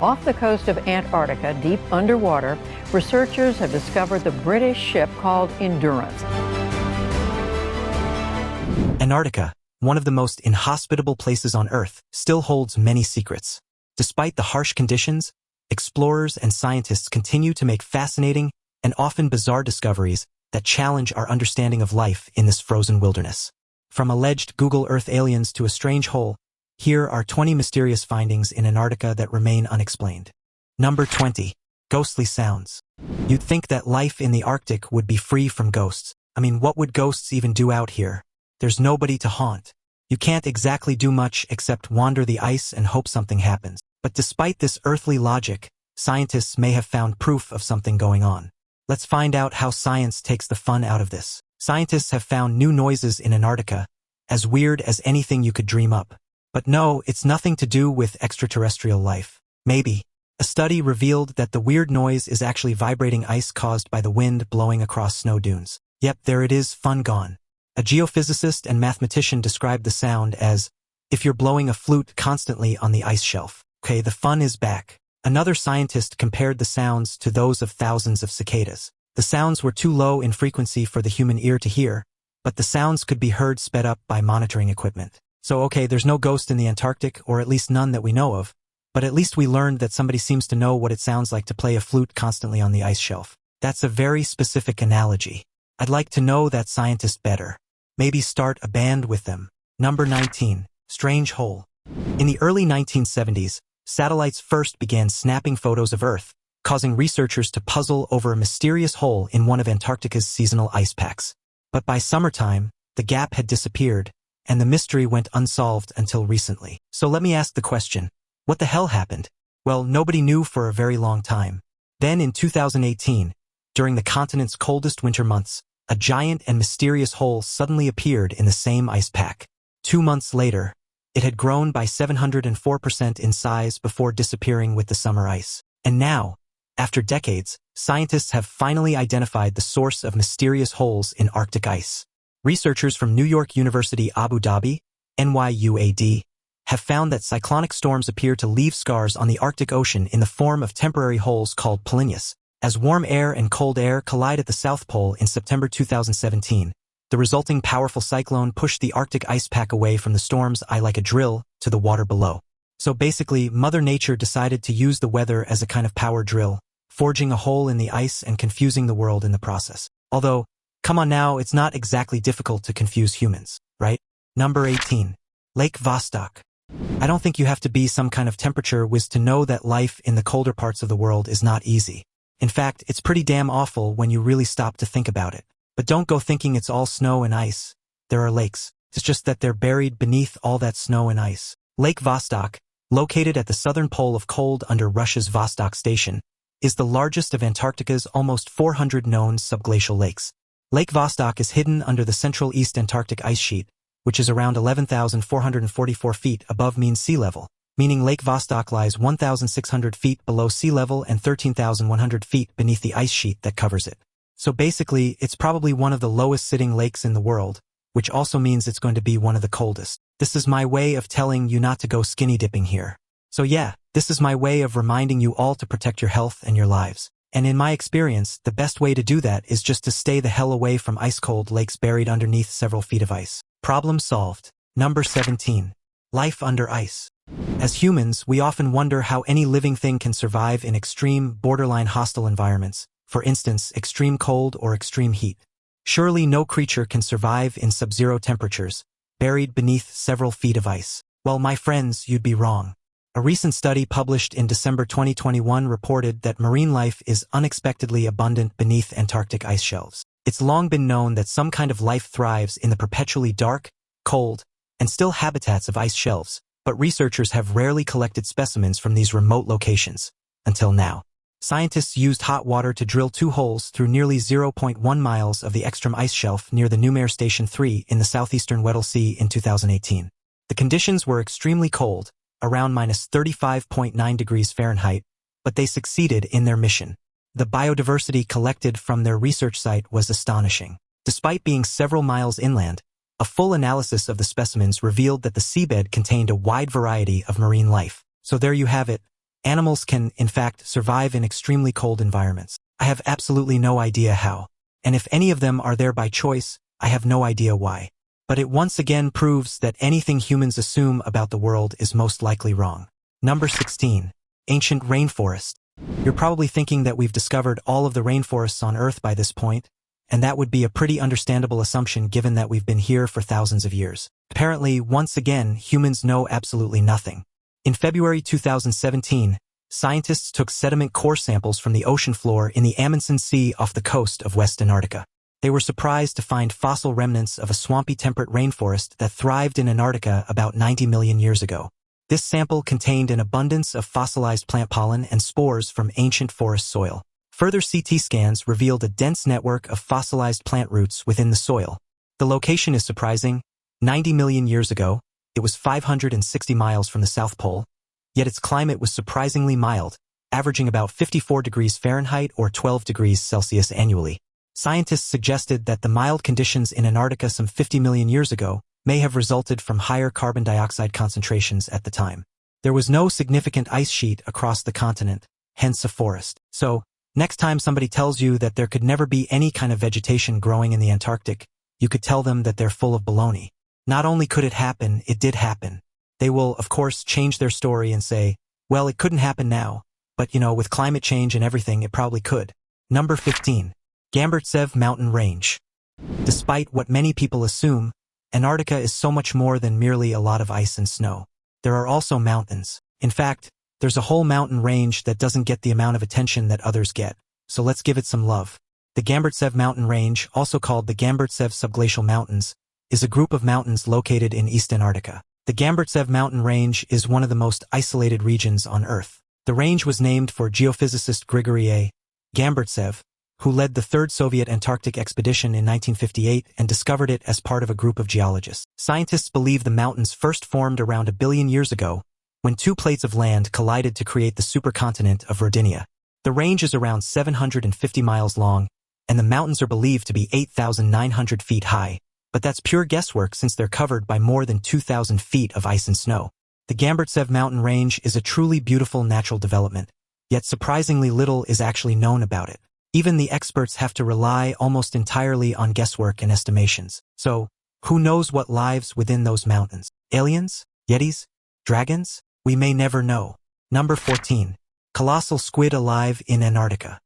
Off the coast of Antarctica, deep underwater, researchers have discovered the British ship called Endurance. Antarctica, one of the most inhospitable places on Earth, still holds many secrets. Despite the harsh conditions, explorers and scientists continue to make fascinating and often bizarre discoveries that challenge our understanding of life in this frozen wilderness. From alleged Google Earth aliens to a strange hole, here are 20 mysterious findings in Antarctica that remain unexplained. Number 20. Ghostly sounds. You'd think that life in the Arctic would be free from ghosts. I mean, what would ghosts even do out here? There's nobody to haunt. You can't exactly do much except wander the ice and hope something happens. But despite this earthly logic, scientists may have found proof of something going on. Let's find out how science takes the fun out of this. Scientists have found new noises in Antarctica, as weird as anything you could dream up. But no, it's nothing to do with extraterrestrial life. Maybe. A study revealed that the weird noise is actually vibrating ice caused by the wind blowing across snow dunes. Yep, there it is, fun gone. A geophysicist and mathematician described the sound as if you're blowing a flute constantly on the ice shelf. Okay, the fun is back. Another scientist compared the sounds to those of thousands of cicadas. The sounds were too low in frequency for the human ear to hear, but the sounds could be heard sped up by monitoring equipment. So okay, there's no ghost in the Antarctic, or at least none that we know of, but at least we learned that somebody seems to know what it sounds like to play a flute constantly on the ice shelf. That's a very specific analogy. I'd like to know that scientist better. Maybe start a band with them. Number 19. Strange hole. In the early 1970s, satellites first began snapping photos of Earth, causing researchers to puzzle over a mysterious hole in one of Antarctica's seasonal ice packs. But by summertime, the gap had disappeared, and the mystery went unsolved until recently. So let me ask the question, what the hell happened? Well, nobody knew for a very long time. Then in 2018, during the continent's coldest winter months, a giant and mysterious hole suddenly appeared in the same ice pack. 2 months later, it had grown by 704% in size before disappearing with the summer ice. And now, after decades, scientists have finally identified the source of mysterious holes in Arctic ice. Researchers from New York University Abu Dhabi, NYUAD, have found that cyclonic storms appear to leave scars on the Arctic Ocean in the form of temporary holes called polynyas. As warm air and cold air collide at the South Pole in September 2017, the resulting powerful cyclone pushed the Arctic ice pack away from the storm's eye like a drill to the water below. So basically, Mother Nature decided to use the weather as a kind of power drill, forging a hole in the ice and confusing the world in the process. Although, come on now, it's not exactly difficult to confuse humans, right? Number 18. Lake Vostok. I don't think you have to be some kind of temperature whiz to know that life in the colder parts of the world is not easy. In fact, it's pretty damn awful when you really stop to think about it. But don't go thinking it's all snow and ice. There are lakes. It's just that they're buried beneath all that snow and ice. Lake Vostok, located at the southern pole of cold under Russia's Vostok Station, is the largest of Antarctica's almost 400 known subglacial lakes. Lake Vostok is hidden under the central East Antarctic ice sheet, which is around 11,444 feet above mean sea level, meaning Lake Vostok lies 1,600 feet below sea level and 13,100 feet beneath the ice sheet that covers it. So basically, it's probably one of the lowest sitting lakes in the world, which also means it's going to be one of the coldest. This is my way of telling you not to go skinny dipping here. So yeah, this is my way of reminding you all to protect your health and your lives. And in my experience, the best way to do that is just to stay the hell away from ice-cold lakes buried underneath several feet of ice. Problem solved. Number 17. Life under ice. As humans, we often wonder how any living thing can survive in extreme, borderline hostile environments, for instance, extreme cold or extreme heat. Surely no creature can survive in sub-zero temperatures, buried beneath several feet of ice. Well, my friends, you'd be wrong. A recent study published in December 2021 reported that marine life is unexpectedly abundant beneath Antarctic ice shelves. It's long been known that some kind of life thrives in the perpetually dark, cold, and still habitats of ice shelves, but researchers have rarely collected specimens from these remote locations, until now. Scientists used hot water to drill 2 holes through nearly 0.1 miles of the Ekstrom ice shelf near the Numair Station 3 in the southeastern Weddell Sea in 2018. The conditions were extremely cold, around -35.9 degrees Fahrenheit, but they succeeded in their mission. The biodiversity collected from their research site was astonishing. Despite being several miles inland, a full analysis of the specimens revealed that the seabed contained a wide variety of marine life. So there you have it, Animals can, in fact, survive in extremely cold environments. I have absolutely no idea how. And if any of them are there by choice, I have no idea why. But it once again proves that anything humans assume about the world is most likely wrong. Number 16. Ancient rainforest. You're probably thinking that we've discovered all of the rainforests on Earth by this point, and that would be a pretty understandable assumption given that we've been here for thousands of years. Apparently, once again, humans know absolutely nothing. In February 2017, scientists took sediment core samples from the ocean floor in the Amundsen Sea off the coast of West Antarctica. They were surprised to find fossil remnants of a swampy temperate rainforest that thrived in Antarctica about 90 million years ago. This sample contained an abundance of fossilized plant pollen and spores from ancient forest soil. Further CT scans revealed a dense network of fossilized plant roots within the soil. The location is surprising. 90 million years ago, it was 560 miles from the South Pole, yet its climate was surprisingly mild, averaging about 54 degrees Fahrenheit or 12 degrees Celsius annually. Scientists suggested that the mild conditions in Antarctica some 50 million years ago may have resulted from higher carbon dioxide concentrations at the time. There was no significant ice sheet across the continent, hence a forest. So, next time somebody tells you that there could never be any kind of vegetation growing in the Antarctic, you could tell them that they're full of baloney. Not only could it happen, it did happen. They will, of course, change their story and say, well, it couldn't happen now, but with climate change and everything, it probably could. Number 15. Gamburtsev Mountain Range. Despite what many people assume, Antarctica is so much more than merely a lot of ice and snow. There are also mountains. In fact, there's a whole mountain range that doesn't get the amount of attention that others get, so let's give it some love. The Gamburtsev Mountain Range, also called the Gamburtsev Subglacial Mountains, is a group of mountains located in East Antarctica. The Gamburtsev Mountain Range is one of the most isolated regions on Earth. The range was named for geophysicist Grigory A. Gamburtsev, who led the third Soviet Antarctic expedition in 1958 and discovered it as part of a group of geologists. Scientists believe the mountains first formed around 1 billion years ago, when two plates of land collided to create the supercontinent of Rodinia. The range is around 750 miles long, and the mountains are believed to be 8,900 feet high, but that's pure guesswork since they're covered by more than 2,000 feet of ice and snow. The Gamburtsev Mountain Range is a truly beautiful natural development, yet surprisingly little is actually known about it. Even the experts have to rely almost entirely on guesswork and estimations. So, who knows what lives within those mountains? Aliens? Yetis? Dragons? We may never know. Number 14. Colossal squid alive in Antarctica.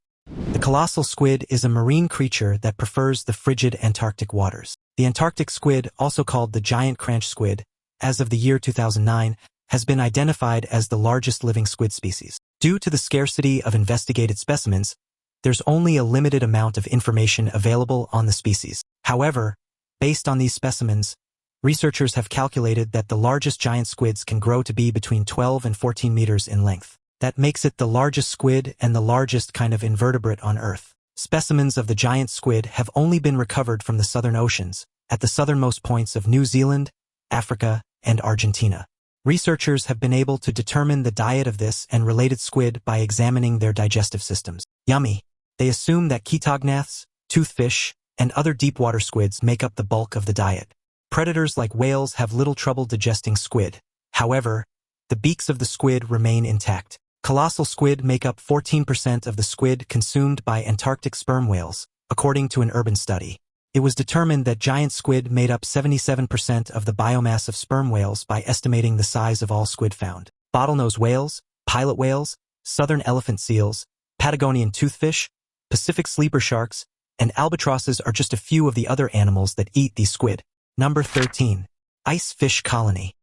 The colossal squid is a marine creature that prefers the frigid Antarctic waters. The Antarctic squid, also called the giant cranch squid, as of the year 2009, has been identified as the largest living squid species. Due to the scarcity of investigated specimens, there's only a limited amount of information available on the species. However, based on these specimens, researchers have calculated that the largest giant squids can grow to be between 12 and 14 meters in length. That makes it the largest squid and the largest kind of invertebrate on Earth. Specimens of the giant squid have only been recovered from the southern oceans, at the southernmost points of New Zealand, Africa, and Argentina. Researchers have been able to determine the diet of this and related squid by examining their digestive systems. Yummy! They assume that ketognaths, toothfish, and other deep-water squids make up the bulk of the diet. Predators like whales have little trouble digesting squid. However, the beaks of the squid remain intact. Colossal squid make up 14% of the squid consumed by Antarctic sperm whales, according to an urban study. It was determined that giant squid made up 77% of the biomass of sperm whales by estimating the size of all squid found. Bottlenose whales, pilot whales, southern elephant seals, Patagonian toothfish, Pacific sleeper sharks, and albatrosses are just a few of the other animals that eat these squid. Number 13. Ice fish colony.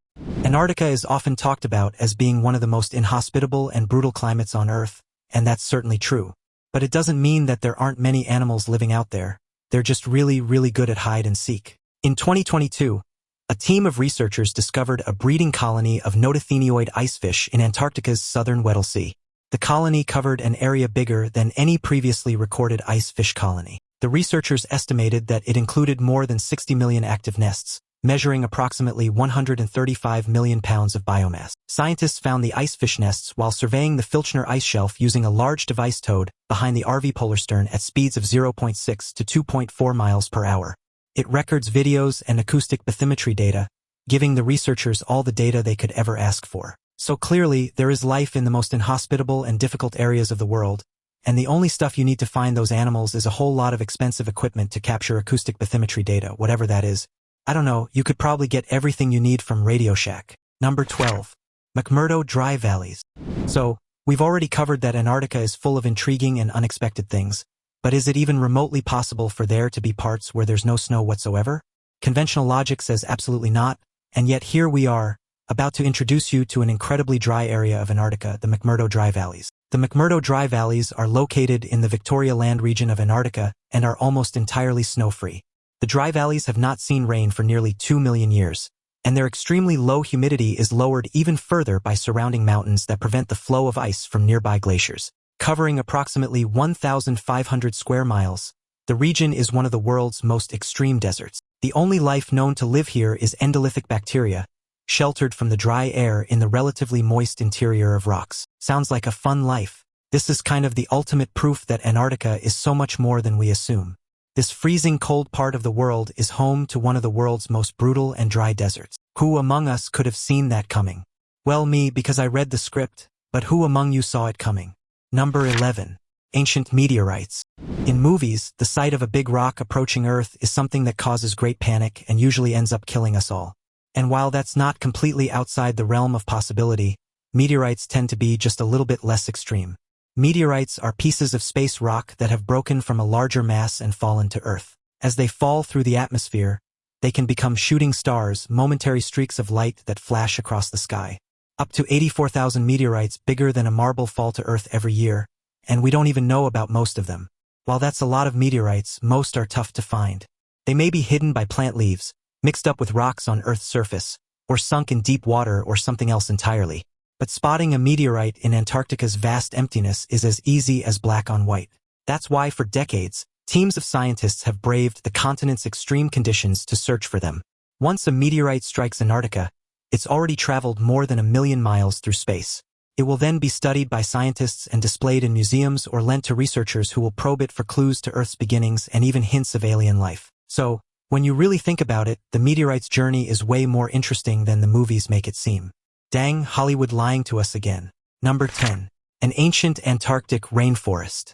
Antarctica is often talked about as being one of the most inhospitable and brutal climates on Earth, and that's certainly true. But it doesn't mean that there aren't many animals living out there. They're just really, really good at hide and seek. In 2022, a team of researchers discovered a breeding colony of nototheniod icefish in Antarctica's southern Weddell Sea. The colony covered an area bigger than any previously recorded ice fish colony. The researchers estimated that it included more than 60 million active nests, measuring approximately 135 million pounds of biomass. Scientists found the ice fish nests while surveying the Filchner ice shelf using a large device towed behind the RV Polarstern at speeds of 0.6 to 2.4 miles per hour. It records videos and acoustic bathymetry data, giving the researchers all the data they could ever ask for. So clearly, there is life in the most inhospitable and difficult areas of the world, and the only stuff you need to find those animals is a whole lot of expensive equipment to capture acoustic bathymetry data, whatever that is. I don't know, you could probably get everything you need from Radio Shack. Number 12. McMurdo Dry Valleys. So, we've already covered that Antarctica is full of intriguing and unexpected things, but is it even remotely possible for there to be parts where there's no snow whatsoever? Conventional logic says absolutely not, and yet here we are, about to introduce you to an incredibly dry area of Antarctica, the McMurdo Dry Valleys. The McMurdo Dry Valleys are located in the Victoria Land region of Antarctica and are almost entirely snow-free. The dry valleys have not seen rain for nearly 2 million years, and their extremely low humidity is lowered even further by surrounding mountains that prevent the flow of ice from nearby glaciers. Covering approximately 1,500 square miles, the region is one of the world's most extreme deserts. The only life known to live here is endolithic bacteria, sheltered from the dry air in the relatively moist interior of rocks. Sounds like a fun life. This is kind of the ultimate proof that Antarctica is so much more than we assume. This freezing cold part of the world is home to one of the world's most brutal and dry deserts. Who among us could have seen that coming? Well, me, because I read the script, but who among you saw it coming? Number 11. Ancient meteorites. In movies, the sight of a big rock approaching Earth is something that causes great panic and usually ends up killing us all. And while that's not completely outside the realm of possibility, meteorites tend to be just a little bit less extreme. Meteorites are pieces of space rock that have broken from a larger mass and fallen to Earth. As they fall through the atmosphere, they can become shooting stars, momentary streaks of light that flash across the sky. Up to 84,000 meteorites bigger than a marble fall to Earth every year, and we don't even know about most of them. While that's a lot of meteorites, most are tough to find. They may be hidden by plant leaves, mixed up with rocks on Earth's surface, or sunk in deep water or something else entirely. But spotting a meteorite in Antarctica's vast emptiness is as easy as black on white. That's why for decades, teams of scientists have braved the continent's extreme conditions to search for them. Once a meteorite strikes Antarctica, it's already traveled more than 1 million miles through space. It will then be studied by scientists and displayed in museums or lent to researchers who will probe it for clues to Earth's beginnings and even hints of alien life. So, when you really think about it, the meteorite's journey is way more interesting than the movies make it seem. Dang, Hollywood lying to us again. Number 10. An ancient Antarctic rainforest.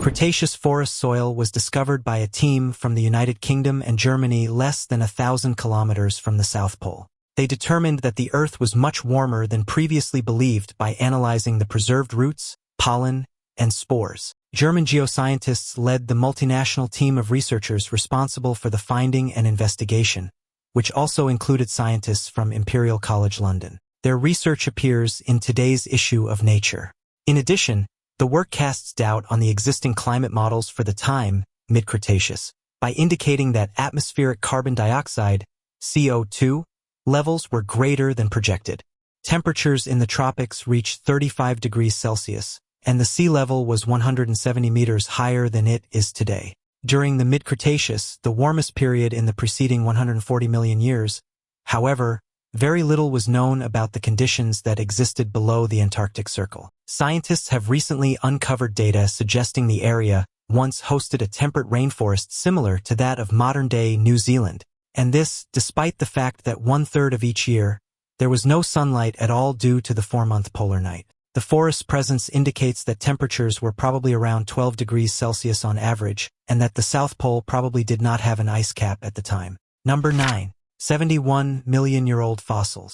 Cretaceous forest soil was discovered by a team from the United Kingdom and Germany less than 1,000 kilometers from the South Pole. They determined that the Earth was much warmer than previously believed by analyzing the preserved roots, pollen, and spores. German geoscientists led the multinational team of researchers responsible for the finding and investigation, which also included scientists from Imperial College London. Their research appears in today's issue of Nature. In addition, the work casts doubt on the existing climate models for the time, mid-Cretaceous, by indicating that atmospheric carbon dioxide, CO2, levels were greater than projected. Temperatures in the tropics reached 35 degrees Celsius, and the sea level was 170 meters higher than it is today. During the mid-Cretaceous, the warmest period in the preceding 140 million years, however, very little was known about the conditions that existed below the Antarctic Circle. Scientists have recently uncovered data suggesting the area once hosted a temperate rainforest similar to that of modern-day New Zealand, and this despite the fact that 1/3 of each year, there was no sunlight at all due to the 4-month polar night. The forest's presence indicates that temperatures were probably around 12 degrees Celsius on average, and that the South Pole probably did not have an ice cap at the time. Number 9. 71-million-year-old fossils.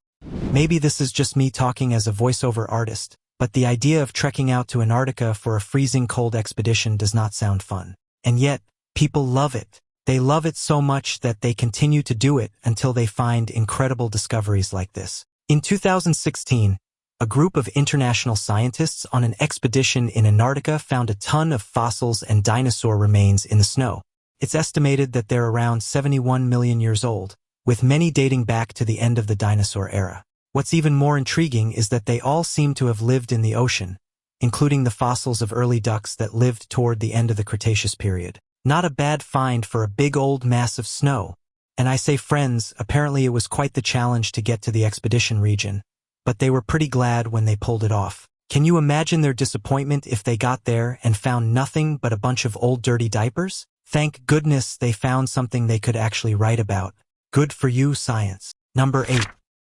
Maybe this is just me talking as a voiceover artist, but the idea of trekking out to Antarctica for a freezing cold expedition does not sound fun. And yet, people love it. They love it so much that they continue to do it until they find incredible discoveries like this. In 2016, a group of international scientists on an expedition in Antarctica found a ton of fossils and dinosaur remains in the snow. It's estimated that they're around 71 million years old, with many dating back to the end of the dinosaur era. What's even more intriguing is that they all seem to have lived in the ocean, including the fossils of early ducks that lived toward the end of the Cretaceous period. Not a bad find for a big old mass of snow. And I say friends, apparently it was quite the challenge to get to the expedition region, but they were pretty glad when they pulled it off. Can you imagine their disappointment if they got there and found nothing but a bunch of old dirty diapers? Thank goodness they found something they could actually write about. Good for you, science. Number 8.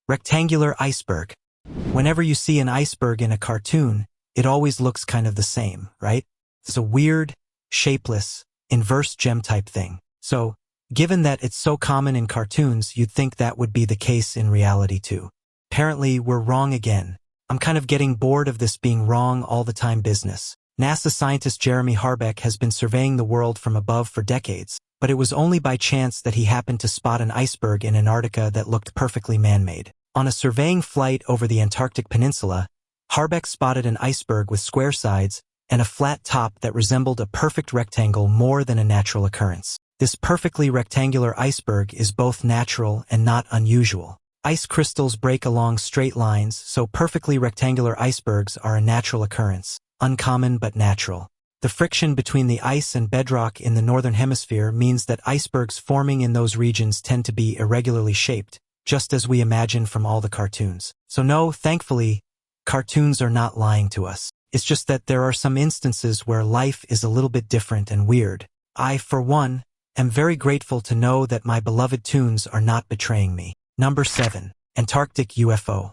Rectangular iceberg. Whenever you see an iceberg in a cartoon, it always looks kind of the same, right? It's a weird, shapeless, inverse gem type thing. So, given that it's so common in cartoons, you'd think that would be the case in reality too. Apparently, we're wrong again. I'm kind of getting bored of this being wrong all the time business. NASA scientist Jeremy Harbeck has been surveying the world from above for decades, but it was only by chance that he happened to spot an iceberg in Antarctica that looked perfectly man-made. On a surveying flight over the Antarctic Peninsula, Harbeck spotted an iceberg with square sides and a flat top that resembled a perfect rectangle more than a natural occurrence. This perfectly rectangular iceberg is both natural and not unusual. Ice crystals break along straight lines, so perfectly rectangular icebergs are a natural occurrence, uncommon but natural. The friction between the ice and bedrock in the northern hemisphere means that icebergs forming in those regions tend to be irregularly shaped, just as we imagine from all the cartoons. So no, thankfully, cartoons are not lying to us. It's just that there are some instances where life is a little bit different and weird. I, for one, am very grateful to know that my beloved toons are not betraying me. Number 7. Antarctic UFO.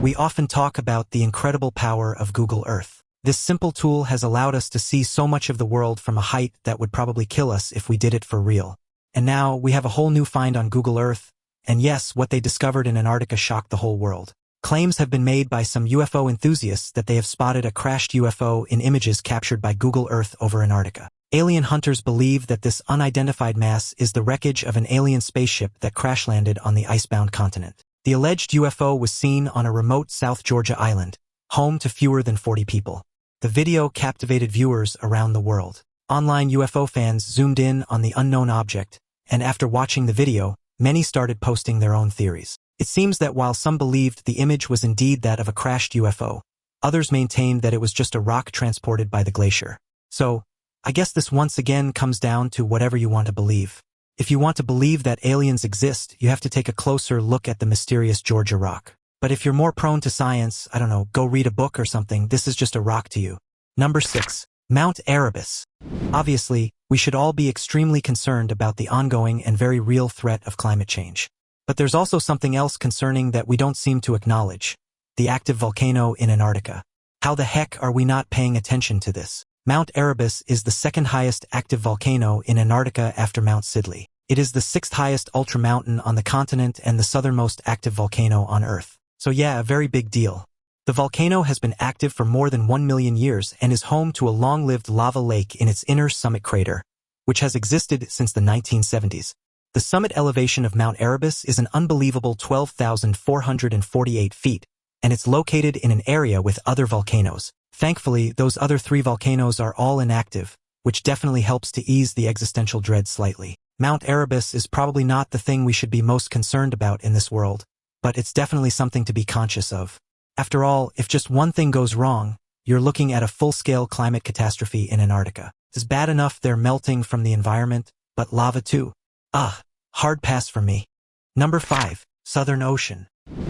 We often talk about the incredible power of Google Earth. This simple tool has allowed us to see so much of the world from a height that would probably kill us if we did it for real. And now we have a whole new find on Google Earth, and yes, what they discovered in Antarctica shocked the whole world. Claims have been made by some UFO enthusiasts that they have spotted a crashed UFO in images captured by Google Earth over Antarctica. Alien hunters believe that this unidentified mass is the wreckage of an alien spaceship that crash-landed on the icebound continent. The alleged UFO was seen on a remote South Georgia island, home to fewer than 40 people. The video captivated viewers around the world. Online UFO fans zoomed in on the unknown object, and after watching the video, many started posting their own theories. It seems that while some believed the image was indeed that of a crashed UFO, others maintained that it was just a rock transported by the glacier. So, I guess this once again comes down to whatever you want to believe. If you want to believe that aliens exist, you have to take a closer look at the mysterious Georgia rock. But if you're more prone to science, I don't know, go read a book or something, this is just a rock to you. Number 6. Mount Erebus. Obviously, we should all be extremely concerned about the ongoing and very real threat of climate change. But there's also something else concerning that we don't seem to acknowledge. The active volcano in Antarctica. How the heck are we not paying attention to this? Mount Erebus is the second highest active volcano in Antarctica after Mount Sidley. It is the 6th highest ultramountain on the continent and the southernmost active volcano on Earth. So yeah, a very big deal. The volcano has been active for more than 1 million years and is home to a long-lived lava lake in its inner summit crater, which has existed since the 1970s. The summit elevation of Mount Erebus is an unbelievable 12,448 feet, and it's located in an area with other volcanoes. Thankfully, those other 3 volcanoes are all inactive, which definitely helps to ease the existential dread slightly. Mount Erebus is probably not the thing we should be most concerned about in this world, but it's definitely something to be conscious of. After all, if just one thing goes wrong, you're looking at a full-scale climate catastrophe in Antarctica. It's bad enough they're melting from the environment, but lava too. Hard pass for me. Number 5. Southern Ocean.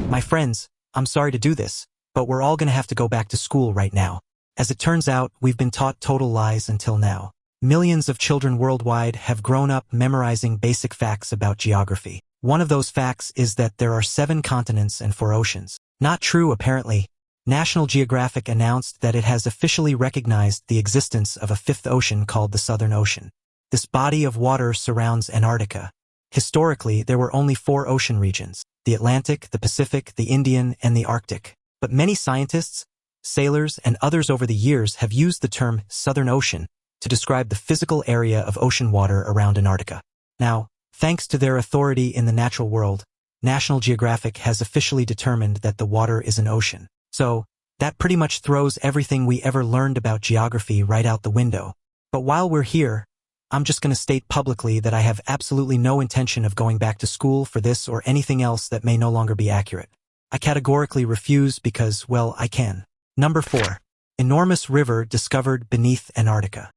My friends, I'm sorry to do this, but we're all gonna have to go back to school right now. As it turns out, we've been taught total lies until now. Millions of children worldwide have grown up memorizing basic facts about geography. One of those facts is that there are 7 continents and 4 oceans. Not true, apparently. National Geographic announced that it has officially recognized the existence of a 5th ocean called the Southern Ocean. This body of water surrounds Antarctica. Historically, there were only 4 ocean regions: the Atlantic, the Pacific, the Indian, and the Arctic. But many scientists, sailors, and others over the years have used the term Southern Ocean to describe the physical area of ocean water around Antarctica. Now, thanks to their authority in the natural world, National Geographic has officially determined that the water is an ocean. So, that pretty much throws everything we ever learned about geography right out the window. But while we're here, I'm just going to state publicly that I have absolutely no intention of going back to school for this or anything else that may no longer be accurate. I categorically refuse because, well, I can. Number 4. Enormous river discovered beneath Antarctica.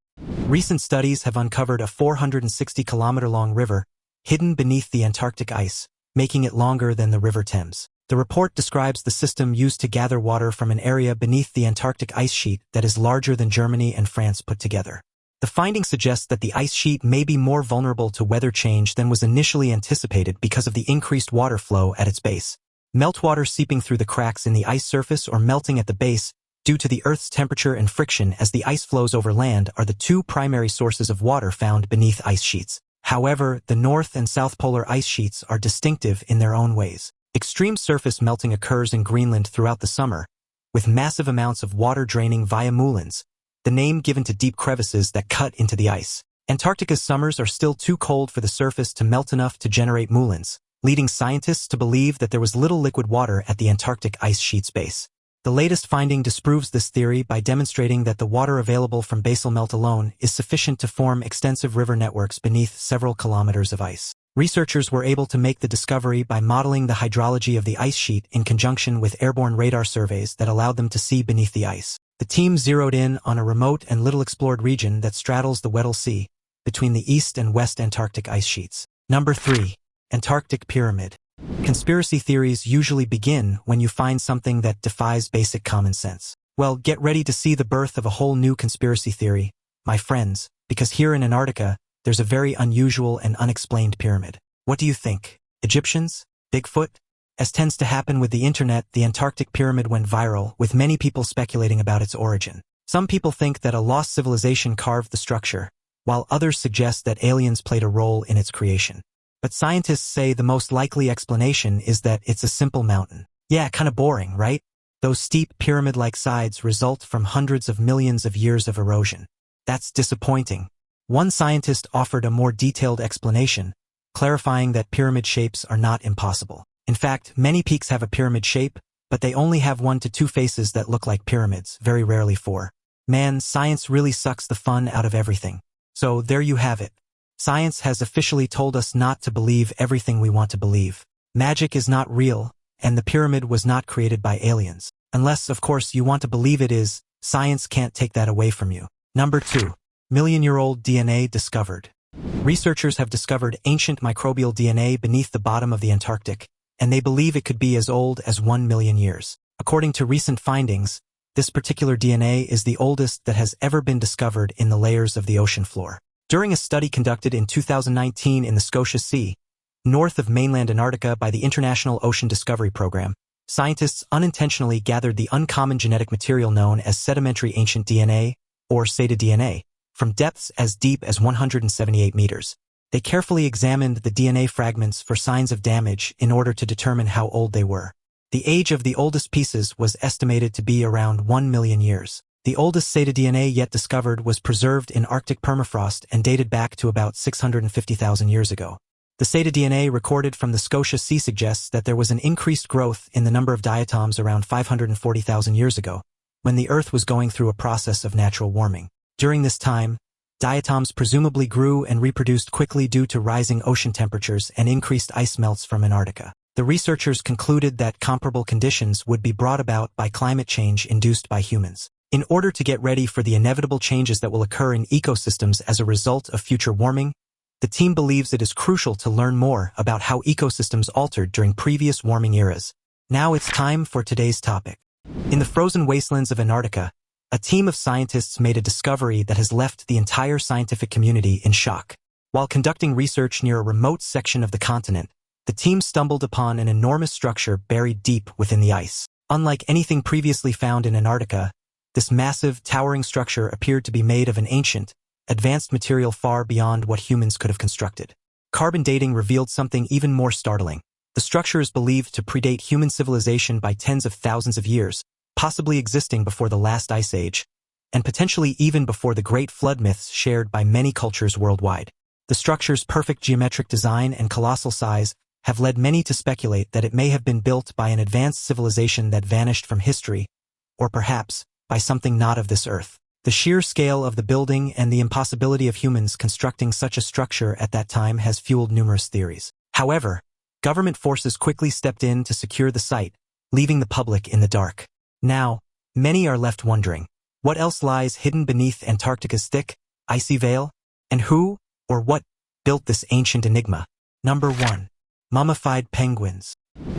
Recent studies have uncovered a 460-kilometer-long river hidden beneath the Antarctic ice, making it longer than the River Thames. The report describes the system used to gather water from an area beneath the Antarctic ice sheet that is larger than Germany and France put together. The finding suggests that the ice sheet may be more vulnerable to weather change than was initially anticipated because of the increased water flow at its base. Meltwater seeping through the cracks in the ice surface or melting at the base due to the Earth's temperature and friction as the ice flows over land are the two primary sources of water found beneath ice sheets. However, the North and South polar ice sheets are distinctive in their own ways. Extreme surface melting occurs in Greenland throughout the summer, with massive amounts of water draining via moulins, the name given to deep crevices that cut into the ice. Antarctica's summers are still too cold for the surface to melt enough to generate moulins, leading scientists to believe that there was little liquid water at the Antarctic ice sheet's base. The latest finding disproves this theory by demonstrating that the water available from basal melt alone is sufficient to form extensive river networks beneath several kilometers of ice. Researchers were able to make the discovery by modeling the hydrology of the ice sheet in conjunction with airborne radar surveys that allowed them to see beneath the ice. The team zeroed in on a remote and little explored region that straddles the Weddell Sea between the east and west Antarctic ice sheets. Number 3. Antarctic Pyramid. Conspiracy theories usually begin when you find something that defies basic common sense. Well, get ready to see the birth of a whole new conspiracy theory, my friends, because here in Antarctica, there's a very unusual and unexplained pyramid. What do you think? Egyptians? Bigfoot? As tends to happen with the internet, the Antarctic pyramid went viral, with many people speculating about its origin. Some people think that a lost civilization carved the structure, while others suggest that aliens played a role in its creation. But scientists say the most likely explanation is that it's a simple mountain. Yeah, kinda boring, right? Those steep pyramid-like sides result from hundreds of millions of years of erosion. That's disappointing. One scientist offered a more detailed explanation, clarifying that pyramid shapes are not impossible. In fact, many peaks have a pyramid shape, but they only have 1 to 2 faces that look like pyramids, very rarely 4. Man, science really sucks the fun out of everything. So there you have it. Science has officially told us not to believe everything we want to believe. Magic is not real, and the pyramid was not created by aliens. Unless, of course, you want to believe it is, science can't take that away from you. Number 2. Million-year-old DNA discovered. Researchers have discovered ancient microbial DNA beneath the bottom of the Antarctic, and they believe it could be as old as 1 million years. According to recent findings, this particular DNA is the oldest that has ever been discovered in the layers of the ocean floor. During a study conducted in 2019 in the Scotia Sea, north of mainland Antarctica by the International Ocean Discovery Program, scientists unintentionally gathered the uncommon genetic material known as sedimentary ancient DNA, or cetDNA, from depths as deep as 178 meters. They carefully examined the DNA fragments for signs of damage in order to determine how old they were. The age of the oldest pieces was estimated to be around 1 million years. The oldest cetDNA yet discovered was preserved in Arctic permafrost and dated back to about 650,000 years ago. The cetDNA recorded from the Scotia Sea suggests that there was an increased growth in the number of diatoms around 540,000 years ago, when the Earth was going through a process of natural warming. During this time, diatoms presumably grew and reproduced quickly due to rising ocean temperatures and increased ice melts from Antarctica. The researchers concluded that comparable conditions would be brought about by climate change induced by humans. In order to get ready for the inevitable changes that will occur in ecosystems as a result of future warming, the team believes it is crucial to learn more about how ecosystems altered during previous warming eras. Now it's time for today's topic. In the frozen wastelands of Antarctica, a team of scientists made a discovery that has left the entire scientific community in shock. While conducting research near a remote section of the continent, the team stumbled upon an enormous structure buried deep within the ice. Unlike anything previously found in Antarctica, this massive, towering structure appeared to be made of an ancient, advanced material far beyond what humans could have constructed. Carbon dating revealed something even more startling. The structure is believed to predate human civilization by tens of thousands of years, possibly existing before the last ice age, and potentially even before the Great Flood myths shared by many cultures worldwide. The structure's perfect geometric design and colossal size have led many to speculate that it may have been built by an advanced civilization that vanished from history, or perhaps by something not of this earth. The sheer scale of the building and the impossibility of humans constructing such a structure at that time has fueled numerous theories. However, government forces quickly stepped in to secure the site, leaving the public in the dark. Now, many are left wondering, what else lies hidden beneath Antarctica's thick, icy veil? And who, or what, built this ancient enigma? Number 1. Mummified penguins.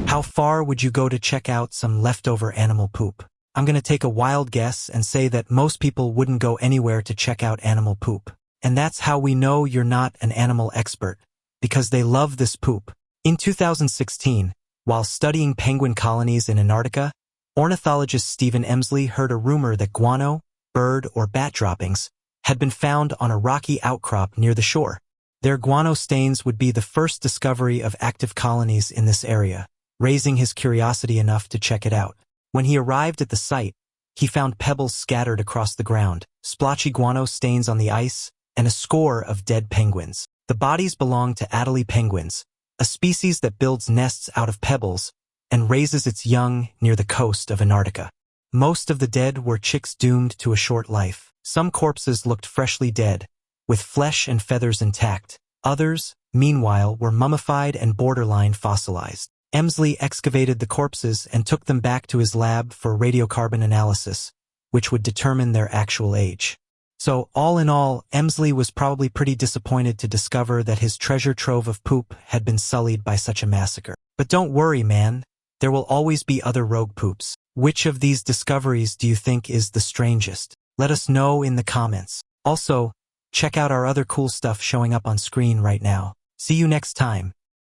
How far would you go to check out some leftover animal poop? I'm gonna take a wild guess and say that most people wouldn't go anywhere to check out animal poop. And that's how we know you're not an animal expert, because they love this poop. In 2016, While studying penguin colonies in Antarctica, ornithologist Stephen Emsley heard a rumor that guano, bird, or bat droppings had been found on a rocky outcrop near the shore. Their guano stains would be the first discovery of active colonies in this area, raising his curiosity enough to check it out. When he arrived at the site, he found pebbles scattered across the ground, splotchy guano stains on the ice, and a score of dead penguins. The bodies belonged to Adelie penguins, a species that builds nests out of pebbles and raises its young near the coast of Antarctica. Most of the dead were chicks doomed to a short life. Some corpses looked freshly dead, with flesh and feathers intact. Others, meanwhile, were mummified and borderline fossilized. Emsley excavated the corpses and took them back to his lab for radiocarbon analysis, which would determine their actual age. So, all in all, Emsley was probably pretty disappointed to discover that his treasure trove of poop had been sullied by such a massacre. But don't worry, man. There will always be other rogue poops. Which of these discoveries do you think is the strangest? Let us know in the comments. Also, check out our other cool stuff showing up on screen right now. See you next time.